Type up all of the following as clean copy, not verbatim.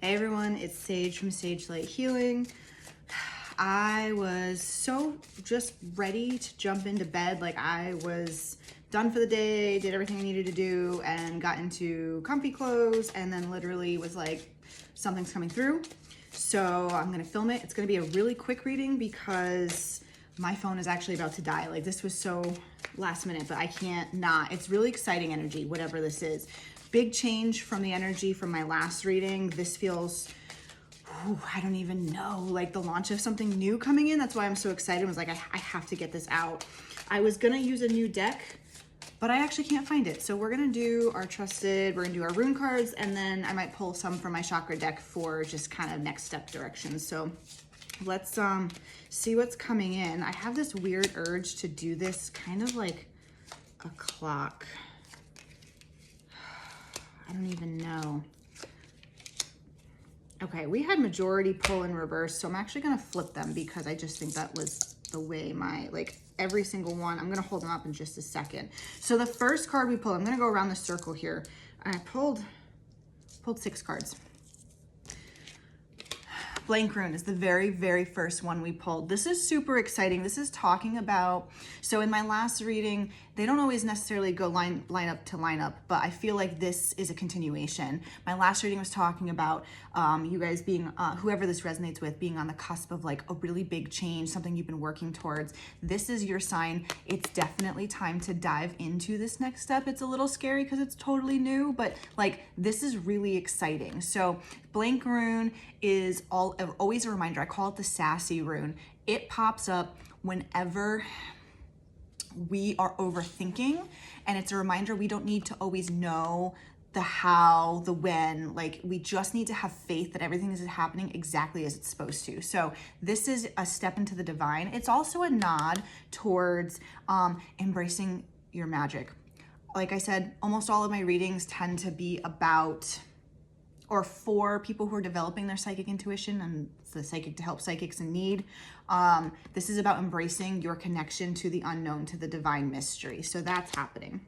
Hey everyone, it's Sage from Sage Light Healing. I was so just ready to jump into bed. Like I was done for the day, did everything I needed to do, and got into comfy clothes, and then literally was like, something's coming through. So I'm gonna film it. It's gonna be a really quick reading because my phone is actually about to die. Like this was so last minute, but I can't not. It's really exciting energy, whatever this is. Big change from the energy from my last reading. This feels, I don't even know, like the launch of something new coming in. That's why I'm so excited. I was like, I have to get this out. I was gonna use a new deck, but I actually can't find it. So we're gonna do our trusted, we're gonna do our rune cards, and then I might pull some from my chakra deck for just kind of next step directions. So let's see what's coming in. I have this weird urge to do this kind of like a clock. I don't even know. Okay, we had majority pull in reverse, so I'm actually gonna flip them because I just think that was the way my, like every single one, I'm gonna hold them up in just a second. So the first card we pull, I'm gonna go around the circle here. I pulled 6 cards. Blank Rune is the very, very first one we pulled. This is super exciting. This is talking about, so in my last reading, they don't always necessarily go line up to line up, but I feel like this is a continuation. My last reading was talking about you guys being, whoever this resonates with, being on the cusp of like a really big change, something you've been working towards. This is your sign. It's definitely time to dive into this next step. It's a little scary because it's totally new, but like this is really exciting. So Blank Rune is always a reminder. I call it the sassy rune. It pops up whenever we are overthinking, and it's a reminder we don't need to always know the how, the when. Like we just need to have faith that everything is happening exactly as it's supposed to. So this is a step into the divine. It's also a nod towards embracing your magic. Like I said, almost all of my readings tend to be about or for people who are developing their psychic intuition and the psychic to help psychics in need. This is about embracing your connection to the unknown, to the divine mystery. So that's happening.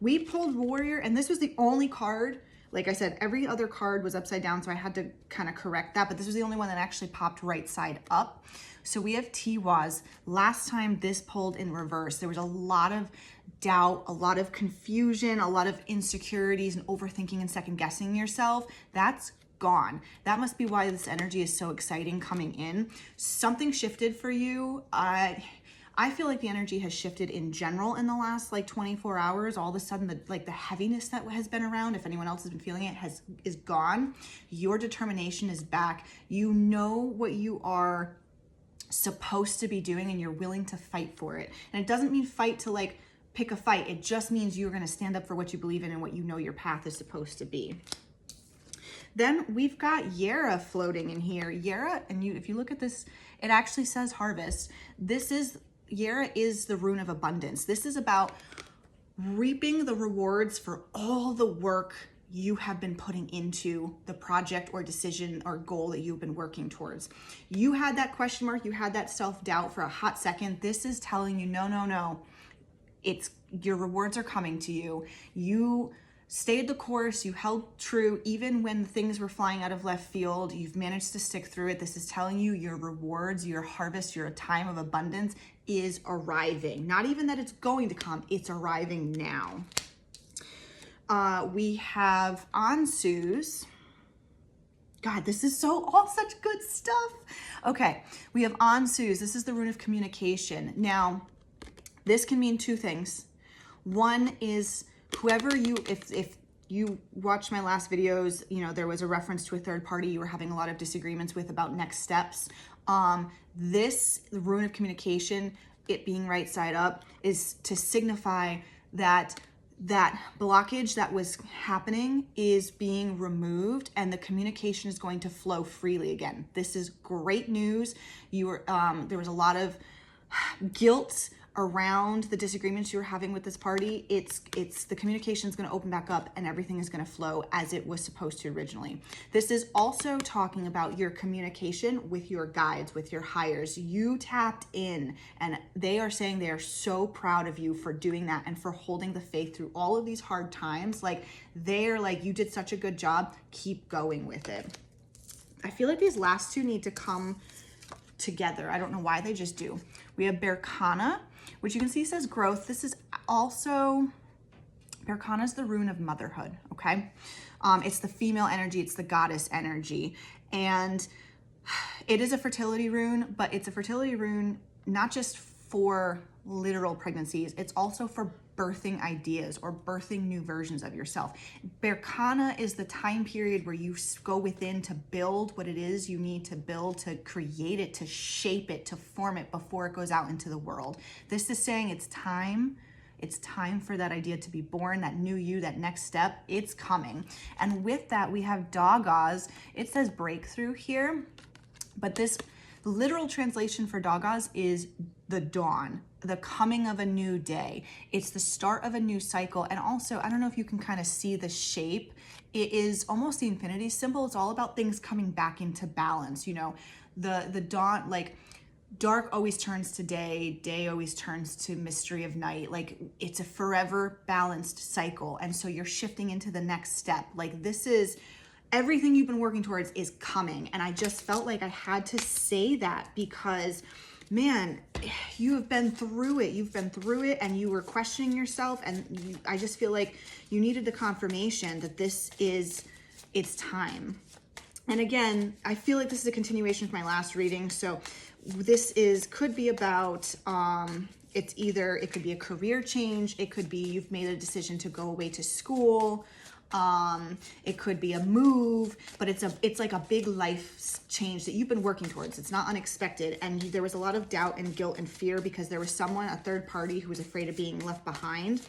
We pulled Warrior, and this was the only card. Like I said, every other card was upside down, so I had to kind of correct that, but this was the only one that actually popped right side up. So we have Tiwaz. Last time this pulled in reverse, there was a lot of doubt, a lot of confusion, a lot of insecurities and overthinking and second guessing yourself. That's gone. That must be why this energy is so exciting coming in. Something shifted for you. I feel like the energy has shifted in general in the last like 24 hours. All of a sudden, the heaviness that has been around, if anyone else has been feeling it, is gone. Your determination is back. You know what you are supposed to be doing, and you're willing to fight for it. And it doesn't mean fight to like pick a fight. It just means you're going to stand up for what you believe in and what you know your path is supposed to be. Then we've got Yera floating in here. Yera, and if you look at this, it actually says harvest. Yera is the rune of abundance. This is about reaping the rewards for all the work you have been putting into the project or decision or goal that you've been working towards. You had that question mark, you had that self-doubt for a hot second. This is telling you, no. It's your rewards are coming to you. You stayed the course, you held true, even when things were flying out of left field, you've managed to stick through it. This is telling you your rewards, your harvest, your time of abundance is arriving. Not even that it's going to come, it's arriving now. We have Ansu's. God, this is all such good stuff. Okay, we have Ansu's. This is the rune of communication. Now, this can mean two things. One is whoever you, if you watched my last videos, you know, there was a reference to a third party you were having a lot of disagreements with about next steps. The rune of communication, it being right side up, is to signify that blockage that was happening is being removed and the communication is going to flow freely again. This is great news. There was a lot of guilt around the disagreements you were having with this party, it's the communication is going to open back up and everything is going to flow as it was supposed to originally. This is also talking about your communication with your guides, with your higher. You tapped in, and they are saying they are so proud of you for doing that and for holding the faith through all of these hard times. Like, they're like, you did such a good job. Keep going with it. I feel like these last two need to come together. I don't know why, they just do. We have Berkana, which you can see says growth. This is also, Berkana is the rune of motherhood, okay? It's the female energy, it's the goddess energy. And it is a fertility rune, but it's a fertility rune not just for literal pregnancies, it's also for birthing ideas or birthing new versions of yourself. Berkana is the time period where you go within to build what it is you need to build, to create it, to shape it, to form it before it goes out into the world. This is saying it's time. It's time for that idea to be born, that new you, that next step. It's coming. And with that, we have Dagaz. It says breakthrough here, but this literal translation for Dagaz is the dawn, the coming of a new day. It's the start of a new cycle. And also, I don't know if you can kind of see the shape. It is almost the infinity symbol. It's all about things coming back into balance. You know, the dawn, like dark always turns to day, day always turns to mystery of night. Like, it's a forever balanced cycle. And so you're shifting into the next step. Like, this is everything you've been working towards is coming. And I just felt like I had to say that because, man, you have been through it. You've been through it and you were questioning yourself. And I just feel like you needed the confirmation that this is, it's time. And again, I feel like this is a continuation of my last reading. So this could be about, it could be a career change. It could be you've made a decision to go away to school. It could be a move, but it's like a big life change that you've been working towards. It's not unexpected. And there was a lot of doubt and guilt and fear because there was someone, a third party, who was afraid of being left behind.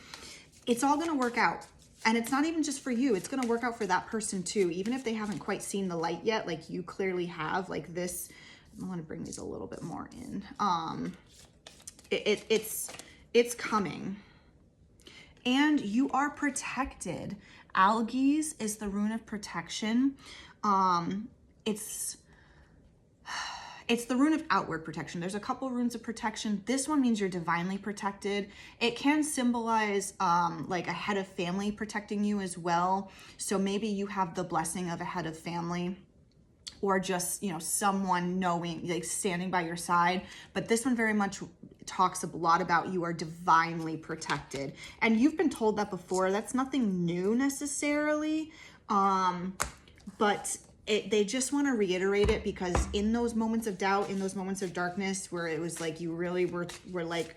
It's all going to work out. And it's not even just for you. It's going to work out for that person too. Even if they haven't quite seen the light yet, like you clearly have. Like this, I want to bring these a little bit more in. It's coming. And you are protected. Algiz is the rune of protection. It's the rune of outward protection. There's a couple runes of protection. This one means you're divinely protected. It can symbolize like a head of family protecting you as well. So maybe you have the blessing of a head of family, or just, you know, someone knowing, like standing by your side. But this one very much talks a lot about you are divinely protected. And you've been told that before. That's nothing new necessarily. But they just want to reiterate it because in those moments of doubt, in those moments of darkness where it was like you really were like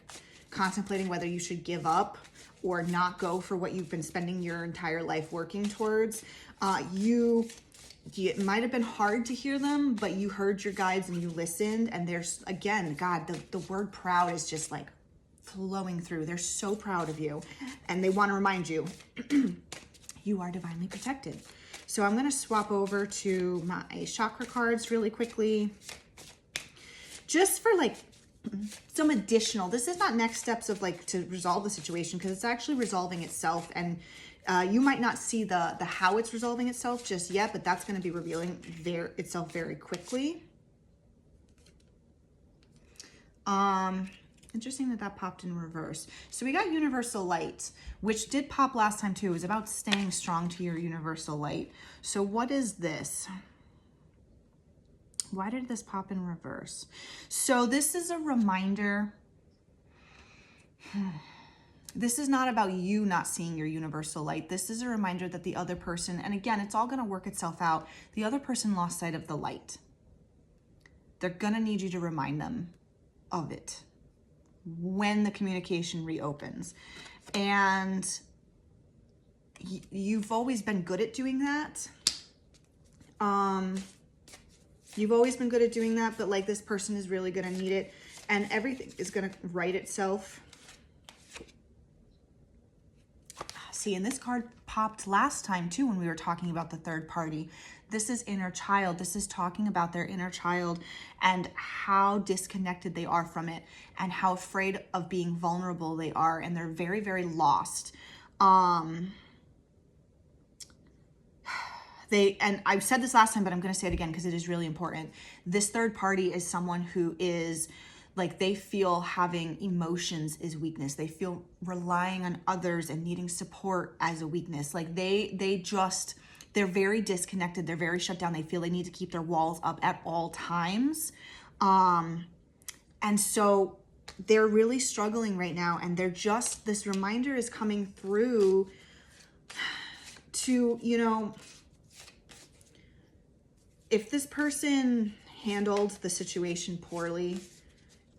contemplating whether you should give up or not go for what you've been spending your entire life working towards, it might have been hard to hear them, but you heard your guides and you listened. And there's, again, God, the word proud is just like flowing through. They're so proud of you. And they want to remind you, you are divinely protected. So I'm going to swap over to my chakra cards really quickly. Just for like some additional, this is not next steps of like to resolve the situation because it's actually resolving itself. And you might not see the how it's resolving itself just yet, but that's going to be revealing itself very quickly. Interesting that popped in reverse. So we got universal light, which did pop last time too. It was about staying strong to your universal light. So what is this? Why did this pop in reverse? So this is a reminder. This is not about you not seeing your universal light. This is a reminder that the other person, and again, it's all going to work itself out. The other person lost sight of the light. They're going to need you to remind them of it when the communication reopens. And you've always been good at doing that. You've always been good at doing that, but like this person is really going to need it, and everything is going to right itself. See, and this card popped last time too when we were talking about the third party. This is inner child. This is talking about their inner child and how disconnected they are from it and how afraid of being vulnerable they are, and they're very, very lost. And I've said this last time, but I'm going to say it again because it is really important. This third party is someone who is like, they feel having emotions is weakness. They feel relying on others and needing support as a weakness. Like they're very disconnected. They're very shut down. They feel they need to keep their walls up at all times. And so they're really struggling right now. And this reminder is coming through to, if this person handled the situation poorly,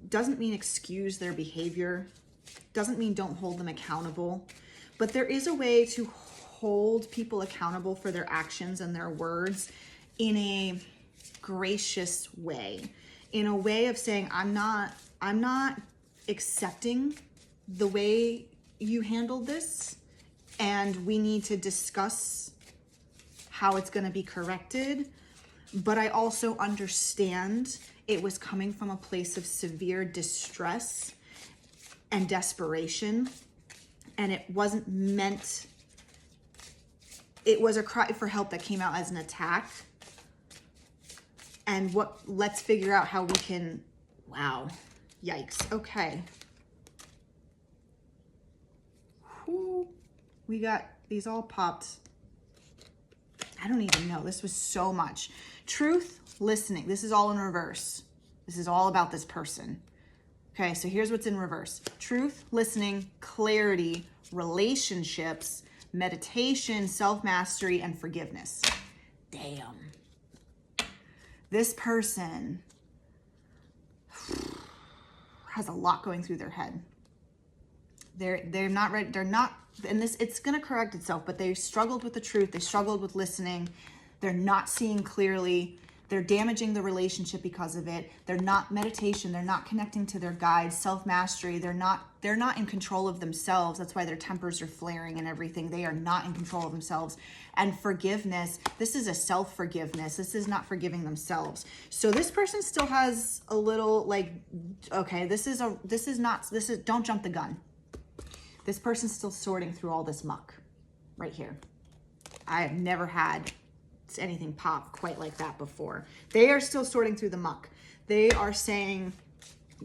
doesn't mean excuse their behavior, doesn't mean don't hold them accountable, but there is a way to hold people accountable for their actions and their words in a gracious way, in a way of saying, I'm not accepting the way you handled this, and we need to discuss how it's going to be corrected. But I also understand it was coming from a place of severe distress and desperation, and it wasn't meant, it was a cry for help that came out as an attack. And let's figure out how we can, wow, yikes, okay. Whew. We got these all popped. I don't even know, this was so much. Truth, listening, this is all in reverse. This is all about this person. Okay, so here's what's in reverse. Truth, listening, clarity, relationships, meditation, self-mastery, and forgiveness. Damn. This person has a lot going through their head. They're not ready, and it's gonna correct itself, but they struggled with the truth, they struggled with listening, they're not seeing clearly, they're damaging the relationship because of it, they're not meditation, they're not connecting to their guides, self-mastery, they're not in control of themselves. That's why their tempers are flaring and everything. They are not in control of themselves. And forgiveness, this is a self-forgiveness. This is not forgiving themselves. So this person still has a little like, okay, don't jump the gun. This person's still sorting through all this muck right here. I have never had anything pop quite like that before. They are still sorting through the muck. They are saying,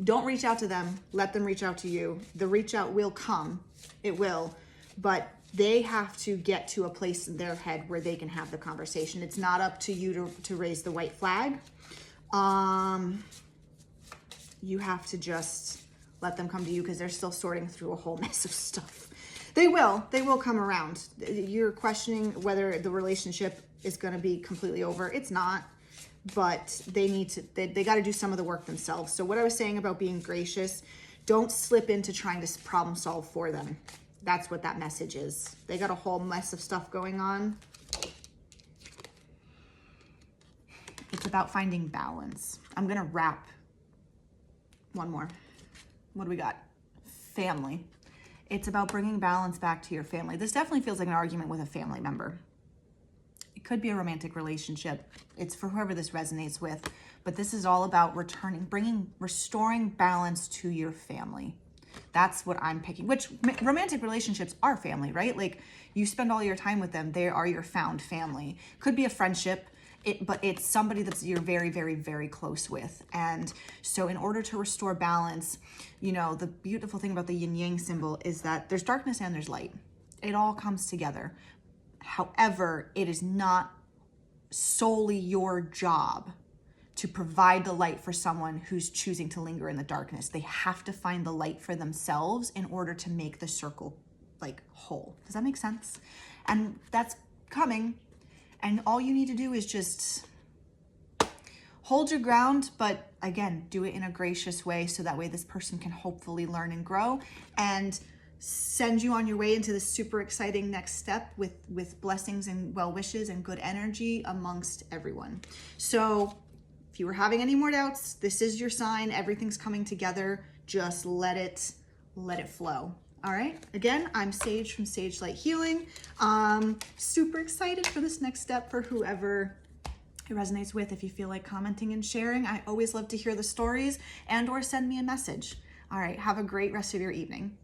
don't reach out to them, let them reach out to you. The reach out will come, it will, but they have to get to a place in their head where they can have the conversation. It's not up to you to raise the white flag. You have to just let them come to you because they're still sorting through a whole mess of stuff. They will come around. You're questioning whether the relationship is going to be completely over. It's not, but they got to do some of the work themselves. So what I was saying about being gracious, don't slip into trying to problem solve for them. That's what that message is. They got a whole mess of stuff going on. It's about finding balance. I'm going to wrap one more. What do we got? Family. It's about bringing balance back to your family. This definitely feels like an argument with a family member. It could be a romantic relationship. It's for whoever this resonates with, but this is all about restoring balance to your family. That's what I'm picking, which romantic relationships are family, right? Like you spend all your time with them. They are your found family. Could be a friendship, but it's somebody that you're very, very, very close with. And so in order to restore balance, the beautiful thing about the yin yang symbol is that there's darkness and there's light. It all comes together. However, it is not solely your job to provide the light for someone who's choosing to linger in the darkness. They have to find the light for themselves in order to make the circle whole. Does that make sense? And that's coming. And all you need to do is just hold your ground, but again, do it in a gracious way so that way this person can hopefully learn and grow and send you on your way into this super exciting next step with blessings and well wishes and good energy amongst everyone. So if you were having any more doubts, this is your sign. Everything's coming together. Just let it flow. All right, again, I'm Sage from Sage Light Healing. Super excited for this next step for whoever it resonates with. If you feel like commenting and sharing, I always love to hear the stories and or send me a message. All right, have a great rest of your evening.